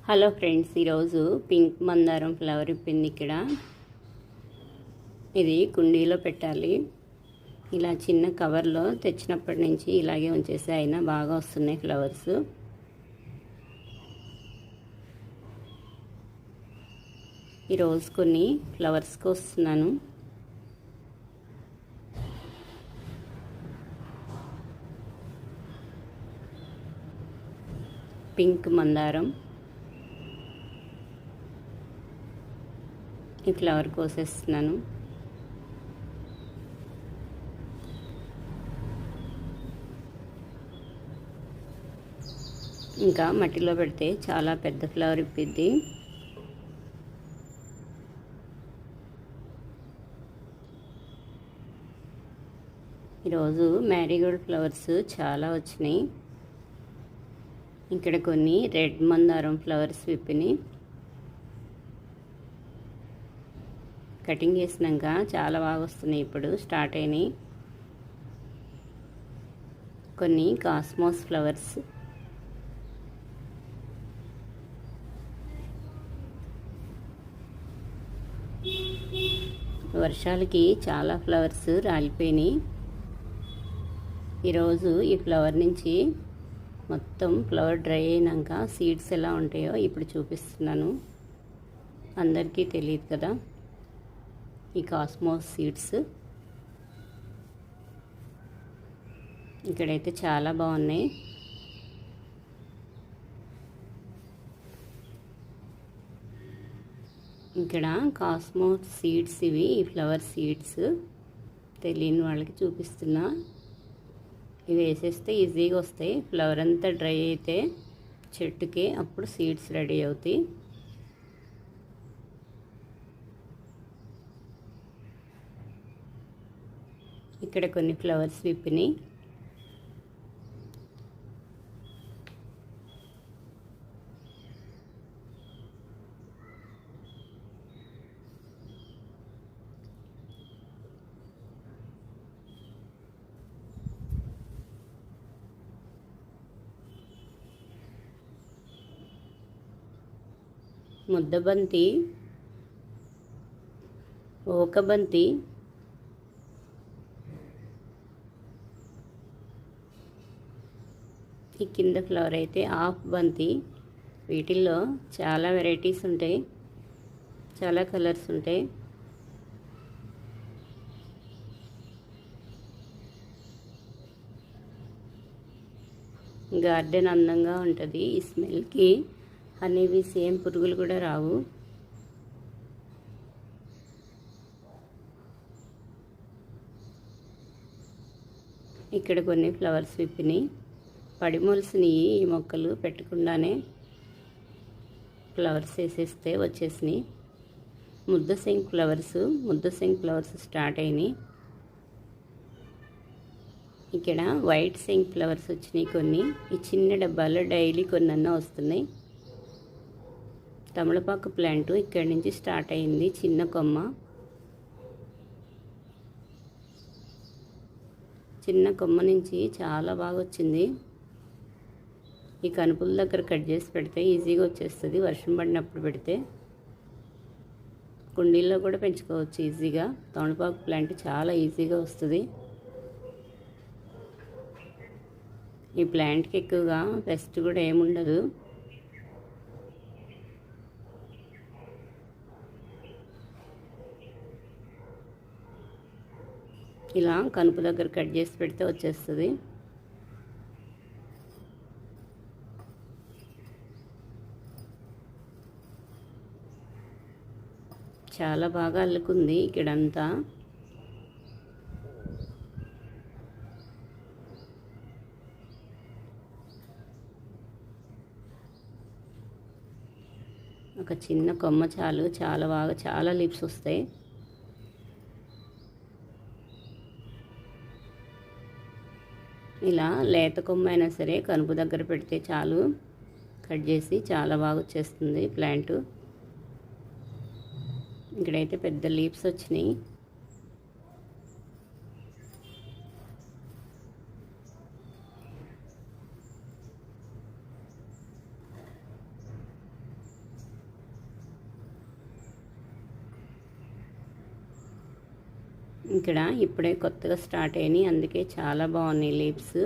Hello friends, ఈరోజు pink మందారం flower ఇప్పింది. ఇక్కడ ఇది కుండీలో పెట్టాలి. ఇలా చిన్న కవర్లో తెచ్చినప్పటి నుంచి ఇలాగే ఉంచేసి అయినా బాగా వస్తున్నాయి ఫ్లవర్స్. ఈరోజు కొన్ని ఫ్లవర్స్కి వస్తున్నాను. పింక్ మందారం ఈ ఫ్లవర్ కోసేస్తున్నాను. ఇంకా మట్టిలో పెడితే చాలా పెద్ద ఫ్లవర్ ఇప్పిద్ది. ఈరోజు మ్యారీగోల్డ్ ఫ్లవర్స్ చాలా వచ్చినాయి. ఇక్కడ కొన్ని రెడ్ మందారం ఫ్లవర్స్ విప్పినాయి. కటింగ్ చేసినాక చాలా బాగా వస్తున్నాయి. ఇప్పుడు స్టార్ట్ అయినాయి. కొన్ని కాస్మోస్ ఫ్లవర్స్, వర్షాలకి చాలా ఫ్లవర్స్ రాలిపోయినాయి. ఈరోజు ఈ ఫ్లవర్ నుంచి మొత్తం ఫ్లవర్ డ్రై అయినాక సీడ్స్ ఎలా ఉంటాయో ఇప్పుడు చూపిస్తున్నాను. అందరికీ తెలియదు కదా ఈ కాస్మోస్ సీడ్స్. ఇక్కడైతే చాలా బాగున్నాయి. ఇక్కడ కాస్మోస్ సీడ్స్ ఇవి, ఈ ఫ్లవర్ సీడ్స్. తెలియని వాళ్ళకి చూపిస్తున్నా. ఇవి వేసేస్తే ఈజీగా వస్తాయి. ఫ్లవర్ అంతా డ్రై అయితే చెట్టుకి అప్పుడు సీడ్స్ రెడీ అవుతాయి. ఇక్కడ కొన్ని ఫ్లవర్స్ విప్పినాయి. ముద్దబంతి, ఓకబంతి, ఈ కింద ఫ్లవర్ అయితే హాఫ్ బంతి. వీటిల్లో చాలా వెరైటీస్ ఉంటాయి, చాలా కలర్స్ ఉంటాయి. గార్డెన్ అందంగా ఉంటుంది. ఈ స్మెల్కి అనేవి సేమ్ పురుగులు కూడా రావు. ఇక్కడ కొన్ని ఫ్లవర్స్ విప్పినాయి. పడిమొలిసినాయి. ఈ మొక్కలు పెట్టకుండానే ఫ్లవర్స్ వేసేస్తే వచ్చేసినాయి. ముద్దశంఖ్ ఫ్లవర్స్ స్టార్ట్ అయినాయి. ఇక్కడ వైట్ శంఖ్ ఫ్లవర్స్ వచ్చినాయి కొన్ని. ఈ చిన్న డబ్బాలో డైలీ కొన్నన్నా వస్తున్నాయి. తమలపాకు ప్లాంట్ ఇక్కడి నుంచి స్టార్ట్ అయింది, చిన్న కొమ్మ. చిన్న కొమ్మ నుంచి చాలా బాగా వచ్చింది. ఈ కనుపుల దగ్గర కట్ చేసి పెడితే ఈజీగా వచ్చేస్తుంది. వర్షం పడినప్పుడు పెడితే కుండీల్లో కూడా పెంచుకోవచ్చు ఈజీగా. తమలపాకు ప్లాంట్ చాలా ఈజీగా వస్తుంది. ఈ ప్లాంట్కి ఎక్కువగా పెస్ట్ కూడా ఏముండదు. ఇలా కనుపు దగ్గర కట్ చేసి పెడితే వచ్చేస్తుంది. చాలా బాగా అల్లుకుంది ఇక్కడంతా. ఒక చిన్న కొమ్మ చాలు, చాలా లీవ్స్ వస్తాయి. ఇలా లేత కొమ్మ అయినా సరే కనుపు దగ్గర పెడితే చాలు, కట్ చేసి చాలా బాగా వచ్చేస్తుంది ప్లాంట్. ఇక్కడైతే పెద్ద లీవ్స్ వచ్చినాయి. ఇక్కడ ఇప్పుడే కొత్తగా స్టార్ట్ అయినాయి, అందుకే చాలా బాగున్నాయి లీవ్స్.